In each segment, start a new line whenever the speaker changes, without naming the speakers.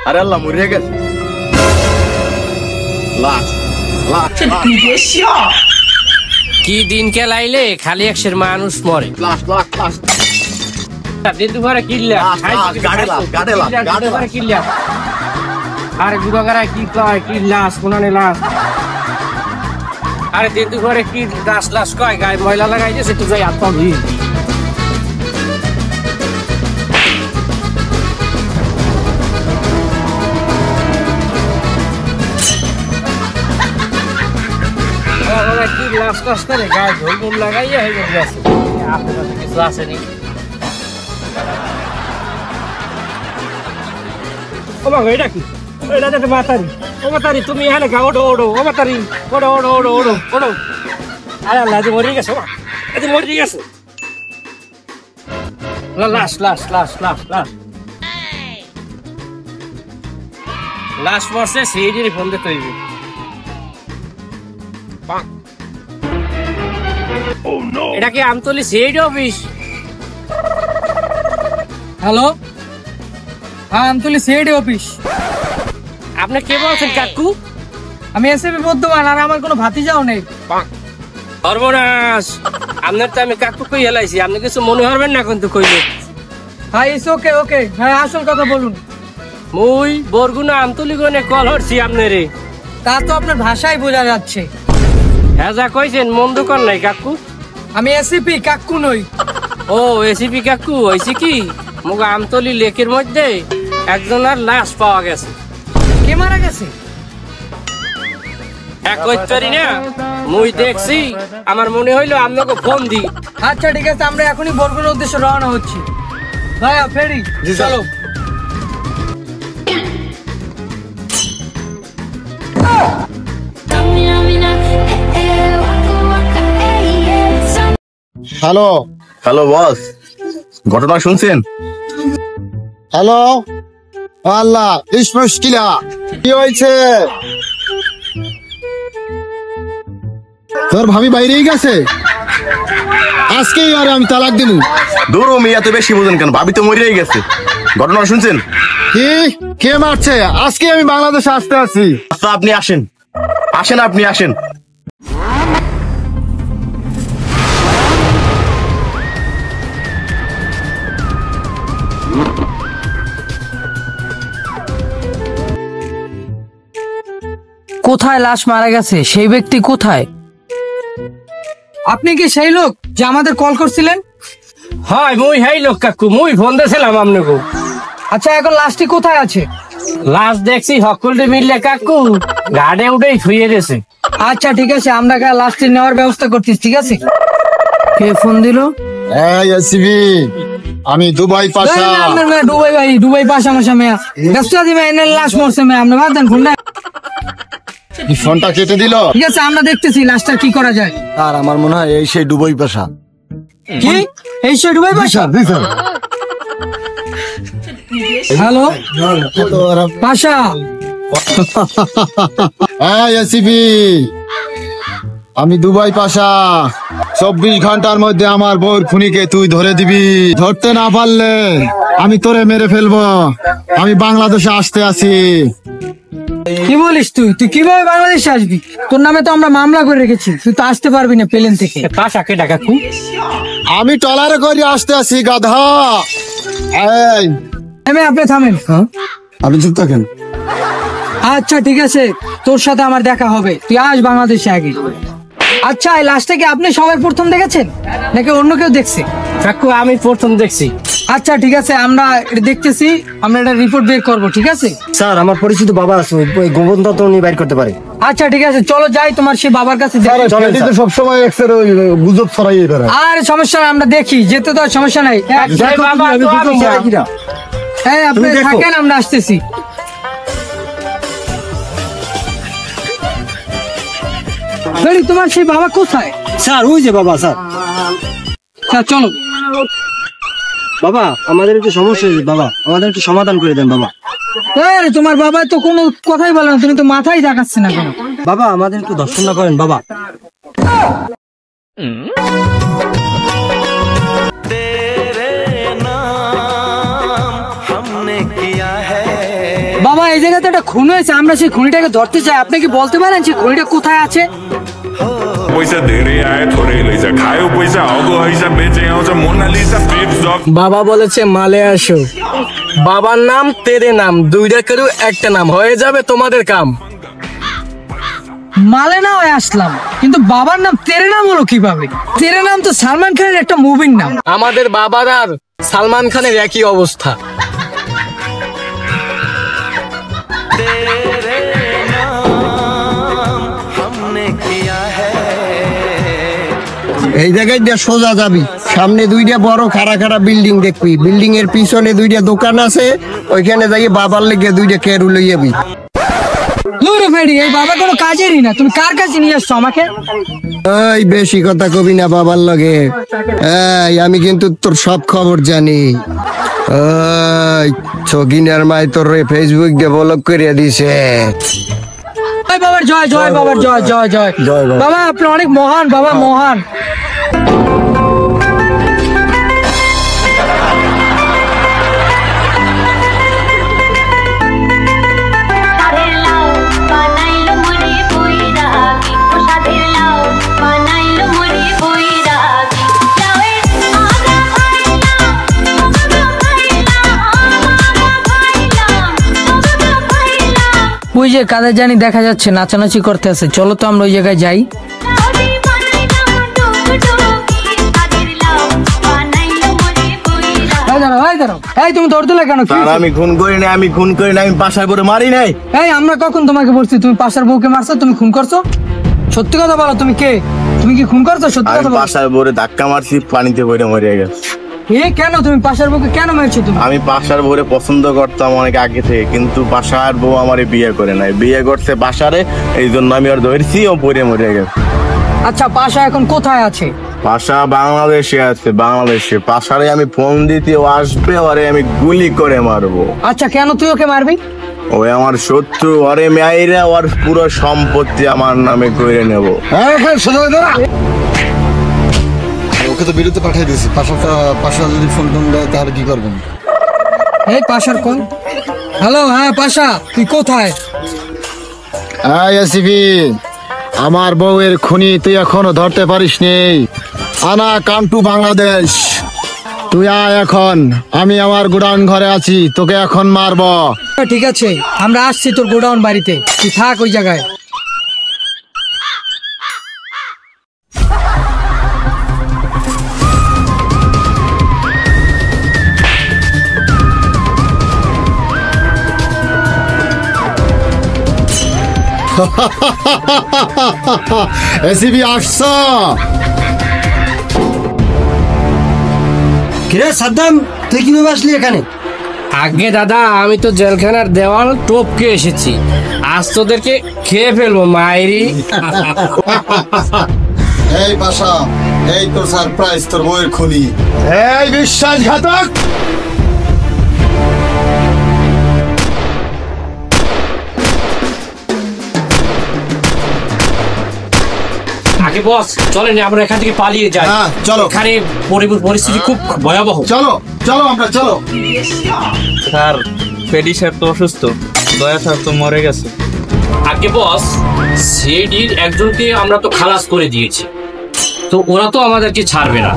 अरे अल्लाह मरिया गেছে लाश लाश
কি দিন কে লাইলে খালি একশের মানুষ মরে
लाश लाश लाश
দিন দুপুরে কিল্লা
গাড়ে
কিল্লা আরে গুড়াগারা কি কয় কি লাশ কোনানে লাশ আরে দিন দুপুরে কি লাশ লাশ কয় গায়ে ময়লা লাগাই দিয়েছে তুই যাই আত্মা ধুই কি লাশ লাশ করে গায়ে ঝোল লাগাইয়া হয়ে গেছে আপনার কাছে কিছু আছে নি ও মা এটা কি এটা তো মাতারি ও মাতারি তুমি এখানে গা ওড়ো ওড়ো ও মাতারি ওড়ো ওড়ো ওড়ো ওড়ো ওড়ো আরে আল্লাহ যে মরে গেছে মা এই মরে গেছে লাশ লাশ লাশ লাশ লাশ লাশ মরছে সেইদিনই ফোন দিতে হইবে এটা কি আমতলি সিআইডি অফিস?
হ্যালো, হ্যাঁ আমতলি সিআইডি অফিস।
আপনি কে বলছেন কাকু?
আমি এসএপি বর্ধমান, আর আমার কোনো ভাতিজাও নেই।
সর্বনাশ, আপনার তো আমি কাকু কই হেলাইছি, আপনি কিছু মনে হবেন না কিন্তু কইলে।
হ্যাঁ ইটস ওকে ওকে, হ্যাঁ আসল কথা বলুন।
মুই বরগুনা আমতলি গনে কল হরছি আপনারে।
তা তো আপনার ভাষায় বোঝা যাচ্ছে।
হ্যাঁ যা কইছেন মন্দ কর নাই কাকু।
আমি এসিপি কাকু নই।
ও এসিপি কাকু, হইছে কি মুগ আমতলি লেকের মধ্যে একজনের লাশ পাওয়া গেছে।
কে মারা গেছে?
এক কইতারি না, মুই দেখছি, আমার মনে হইলো আপনাকে ফোন দি।
আচ্ছা ঠিক আছে, আমরা এখনই বরগুনার উদ্দেশ্যে রওনা হচ্ছি। ভাইয়া ফেরি চলো।
হ্যালো হ্যালো বস, ঘটনা শুনছেন?
হ্যালো আল্লাহ, ইস মুশকিলা, কি হয়েছে? তোর ভাবি বাইরেই গেছে, আজকেই আরে আমি তালাক দিব।
দূর মিয়া, এত বেশি বুঝেন কেন? ভাবি তো মরিয়াই গেছে। ঘটনা শুনছেন?
কি কে মারছে? আজকে আমি বাংলাদেশে আসতে আছি।
আচ্ছা আপনি আসেন, আসেন আপনি আসেন।
কোথায় লাশ মারা গেছে? সেই ব্যক্তি কোথায়? আপনি কি সেই লোক যে আমাদের কল করছিলেন?
হয় মুই হাই লোক কাকু, মুই ফোন দিয়েছিলাম আপনাকে।
আচ্ছা এখন লাশটি কোথায় আছে?
লাশ দেখছি সকলটি মিললে কাকু গাড়ে উঠেই শুয়ে গেছে।
আচ্ছা ঠিক আছে, আমরা লাশটি নেওয়ার ব্যবস্থা করতেছি। ঠিক আছে, কে ফোন দিল?
এই এসিবি, আমি দুবাই পাশা।
দুবাই ভাই, দুবাই পাশা মাসা মেয়া ব্যস্ত আছি মেয়া, এনে লাশ মরছে মেয়া, আপনি বাদ দেন ফোনটা।
ফোনটা কেটে দিল।
ঠিক আছে, আমরা দেখতেছি লাশটা কি করা যায়।
আর আমার মনে হয় এই সেই দুবাই পাশা।
কি এই সেই দুবাই পাশা? হ্যালো পাশা।
এই এসিবি, আমি দুবাই পাশা। 24 ঘন্টার মধ্যে আমার বউর খুনিকে তুই ধরে দিবি। ধরতে না পারলে আমি তোরে মেরে ফেলবো। আমি বাংলাদেশে আসতে আছি।
কি বলিস তুই? তুই কিভাবে বাংলাদেশে আসবি? তোর নামে তো আমরা মামলা করে রেখেছি, তুই তো আসতে পারবি না প্লেন থেকে।
পাশা কে কাকু?
আমি ট্রলারে করে আসতে আছি গাধা। এই
আপনি থামেন।
আপনি চুপ থাকেন।
আচ্ছা ঠিক আছে, তোর সাথে আমার দেখা হবে, তুই আস বাংলাদেশে আগে। আচ্ছা এই লাশটা কি আপনি সবাই প্রথম দেখেছেন নাকি অন্য কেউ দেখছে?
কাকু আমি প্রথম দেখছি।
আচ্ছা ঠিক আছে, আমরা এটা দেখতেছি, আমরা একটা রিপোর্ট বের করবো। ঠিক আছে
স্যার, আমার পরিচিত বাবা আছে, ওই গোপন তথ্য উনি বাইর করতে পারে।
আচ্ছা ঠিক আছে, চলো যাই তোমার সেই বাবার কাছে দেখি।
সবসময় গুজব ছড়াই বেড়ায়।
আর সমস্যা নাই, আমরা দেখি, যেতে তো আর সমস্যা নাই। হ্যাঁ আপনি থাকেন, আমরা আসতেছি। তোমার সেই বাবা কোথায়?
স্যার ওই যে বাবা। স্যার
স্যার চলো।
বাবা আমাদের একটু সমস্যা হয়েছে বাবা, আমাদের একটু সমাধান করে দেন বাবা।
আরে তোমার বাবা তো কোনো কথাই বলে না, তুমি তো মাথায় দেখাচ্ছে না কেন?
বাবা আমাদের একটু দর্শন না করেন বাবা।
বাবা এই জায়গাতে একটা খুন হয়েছে, আমরা সেই খুনিটাকে ধরতে চাই, আপনি কি বলতে পারেন যে খুনিটা কোথায় আছে?
বাবা বলেছে মালে আসো, বাবার নাম তেরে নাম, দুইটা কেউ একটা নাম হয়ে যাবে তোমাদের কাম।
মালে না হয়ে আসলাম, কিন্তু বাবার নাম তেরে নাম হলো কিভাবে? তেরে নাম তো সালমান খানের একটা মুভির নাম।
আমাদের বাবার আর সালমান খানের একই অবস্থা।
এই জায়গায় দিয়ে সোজা যাবি, সামনে দুইটা বড় খাড়া খাড়া বিল্ডিং দেখবি, বিল্ডিং এর পিছনে দুইটা দোকান আছে, ওইখানে যাই বাবার লেগে দুইটা কেরু লই যাবি।
এই বাবা কোনো কাজেরই না, তুমি কার কাছে নিয়ে আসছো আমাকে?
এই বেশি কথা কবি না বাবার লগে। এই আমি কিন্তু তোর সব খবর জানি। ওই ছগিনার মাই তোর ফেসবুক দিয়ে ব্লক করে দিছে।
বাবার জয়, জয় বাবার জয়, জয় জয় বাবা, আপনি অনেক মহান বাবা, মহান। ওই যে কাদের জানি দেখা যাচ্ছে নাচানাচি করতে আছে, চলো তো আমরা ওই জায়গায় যাই। এই তুমি দৌড় দিলে কেন?
আমি খুন করি না, আমি খুন করি না, আমি পাশার পরে মারি নাই।
এই আমরা কখন তোমাকে বলছি তুমি পাশার বউকে মারছো, তুমি খুন করছো? সত্যি কথা বলো, তুমি কে? তুমি কি খুন করছো? সত্যি
আমি
কথা বলো।
পাশার পরে ধাক্কা মারছি, পানিতে পড়ে মরে গেছে।
কেন তুমি পাশার বউকে কেন মারছো? তুমি
আমি পাশার বউরে পছন্দ করতাম অনেক আগে থেকে, কিন্তু পাশার বউ আমারে বিয়ে করে নাই, বিয়ে করছে পাশারে, এই জন্য আমি ওর ধরছি, ও পড়ে মরে গেছে।
আচ্ছা পাশা এখন কোথায় আছে?
পাশা বাংলাদেশে আছে, বাংলাদেশে। পাশারে আমি ফোন দিতে, ও আসবে, ওরে আমি গুলি করে মারবো।
আচ্ছা কেন তুই ওকে মারবি?
ওই আমার শত্রু, ওরে মেয়েরা ওর পুরো সম্পত্তি আমার নামে করে নেব।
ওকে তো বিরুদ্ধে পাঠিয়ে দিয়েছি, পাশা যদি ফোন টোন দেয় তাহলে কি করবেন?
এই পাশার কোন? হ্যালো, হ্যাঁ পাশা, তুই কোথায়?
এসিপি, আমার বউয়ের খুনি তুই এখনো ধরতে পারিস নি। আনা কাম টু বাংলাদেশ। তুই আয় এখন, আমি আমার গোডাউন ঘরে আছি, তোকে এখন মারবো।
ঠিক আছে, আমরা আসছি তোর গোডাউন বাড়িতে, তুই থাক ওই জায়গায়।
এসিপি আসছ?
কিরে সাদ্দাম, তুই কিভাবে আসলি এখানে?
আগে দাদা, আমি তো জেলখানার দেওয়াল টপকে এসেছি, আজ তোদেরকে খেয়ে ফেলবো মায়েরি।
এই পাশা, এই তোর সারপ্রাইজ, তোর বউয়ের খুনি। এই বিশ্বাসঘাতক!
আগে বস চলেন আমরা এখান থেকে পালিয়ে যাই।
হ্যাঁ চলো,
এখানে পরিস্থিতি খুব ভয়াবহ।
চলো চলো আমরা চলো।
স্যার পেডি স্যার তো অসুস্থ, দয়া স্যার তো মরে গেছে।
আগে বস, সিডির একজনকে আমরা তো খালাস করে দিয়েছি, তো ওরা তো আমাদেরকে ছাড়বে না।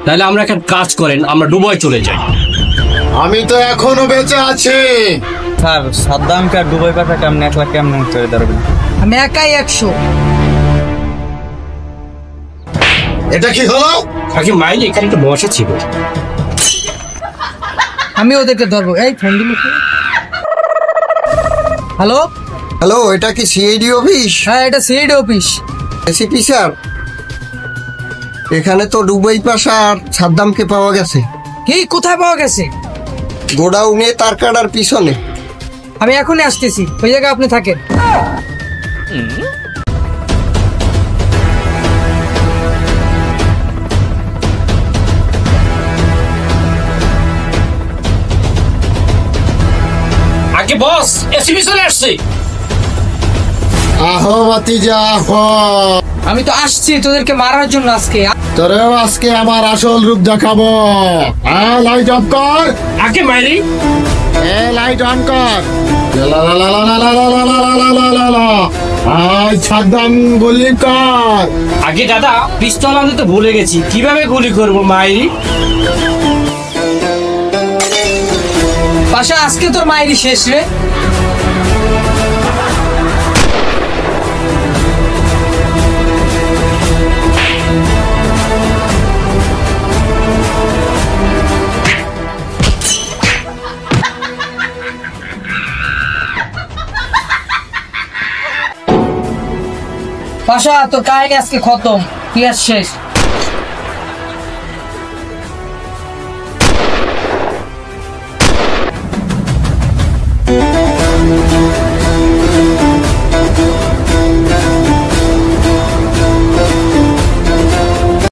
তাহলে আমরা একটা কাজ করেন, আমরা দুবাই চলে যাই।
আমি তো এখনো বেঁচে আছি।
স্যার সাদ্দামকে আর দুবাই পাঠাকে আপনি একলা কেমন করে ধরবেন?
আমি একাই 100।
এটা কি হলো?
আগে মাইল এখানে একটা বসা ছিল,
আমি ওদেরকে ধরবো। এই ফোন দিল। হ্যালো,
হ্যালো, এটা কি সিআইডি অফিস?
হ্যাঁ এটা সিআইডি অফিস।
এসিপি স্যার, এখানে তো দুবাই পাশার সাদ্দামকে পাওয়া গেছে
কি, কোথায় পাওয়া গেছে?
গোডাউনে তার কাটার পিছনে।
আমি এখনই আসতেছি, ওই জায়গায় আপনি থাকেন।
আগে বস, এসিবি চলে আসছে।
আহো ভাতিজা আহো,
আমি তো আসছি তোদেরকে মারার জন্য আজকে।
তোরেও আজকে আমার আসল রূপ দেখাবো। হ্যাঁ, লাইট অফ কর।
আগে মাইরি।
লাইট অন কর। লা লা লা লা লা লা লা লা লা লা লা লা লা। সাদ্দাম গুলি কর।
আগে দাদা, পিস্তল আনতে তো ভুলে গেছি, কিভাবে গুলি করবো মাইরি?
পাশা, আজকে তোর মায়েরই শেষ রে। পাশা, তোর কাহিনী আজকে খতম, তুই আর শেষ।